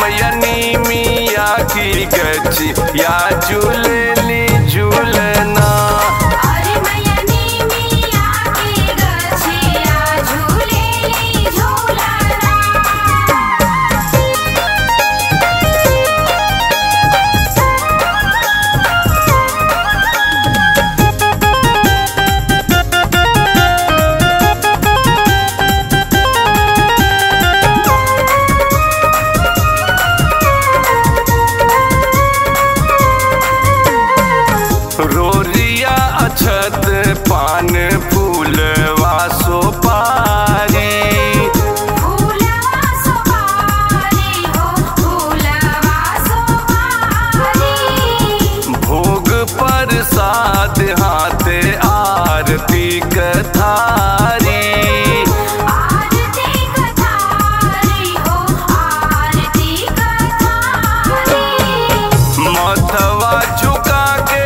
मैया नीमिया की गची या झूलेली झूलना। अरे मैया नीमिया की गछिया झूलेली झूलना। रोरिया अछत पान फूलवा सोपारी, फूलवा सोपारी हो फूलवा सोपारी। भोग प्रसाद हाथे आरती कथारी, आरती कथारी हो आरती कथारी। मथवा झुका के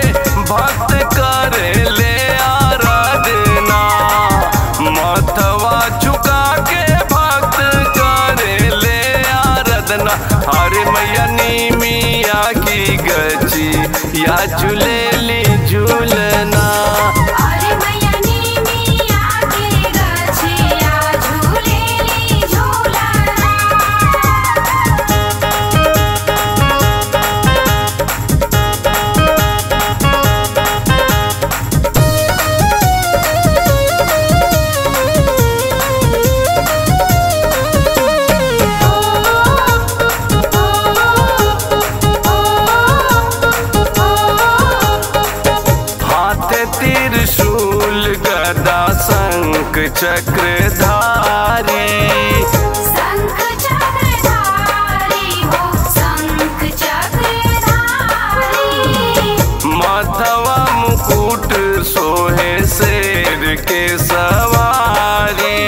भक्त करे ले आराधना, मथवा झुका के भक्त करे ले आराधना। अरे मैया नीमिया की गची या झूलेली झूलना। अरे मैया नीमिया की गछिया झूलेली झूलना। हाथे त्रिशूल गदा शंख चक्रधारी, शंख चक्रधारी हो शंख चक्रधारी। माथवा मुकुट सोहे शेर के सवारी,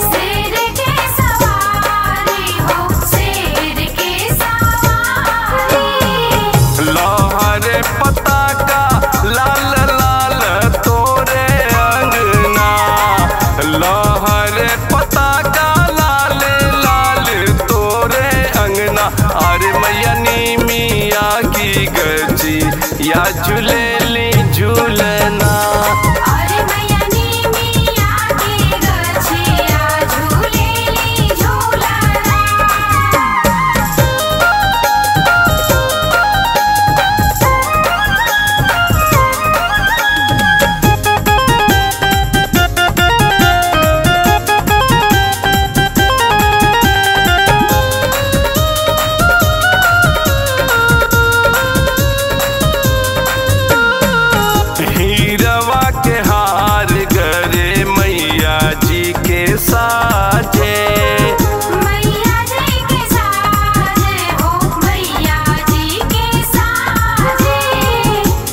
शेर के सवारी हो शेर के सवारी। लहरे पताका लाल लाल तोरे अंगना, लहरे पताका लाल लाल तोरे अंगना। अरे मैया नीमिया की गची या झूलेली झूलना। अरे मैया नीमिया की गछिया झूलेली झूलना। हीरवा के हार गरे मैया जी के साजे, मैया जी के साजे हो मैया जी के साजे।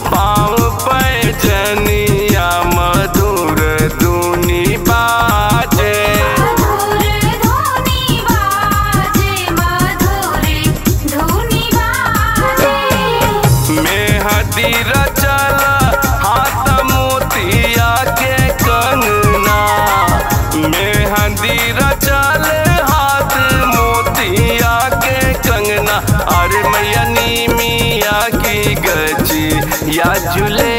पाँव पैजनिया मधुर धुनी बाजे, मधुर धुनी बाजे मधुर धुनी बाजे। मेहदी रचल हाथ मोतिया के कंगना, मेहदी रचल हाथ मोतिया के कंगना। अरे मैया नीमिया की गची या झूले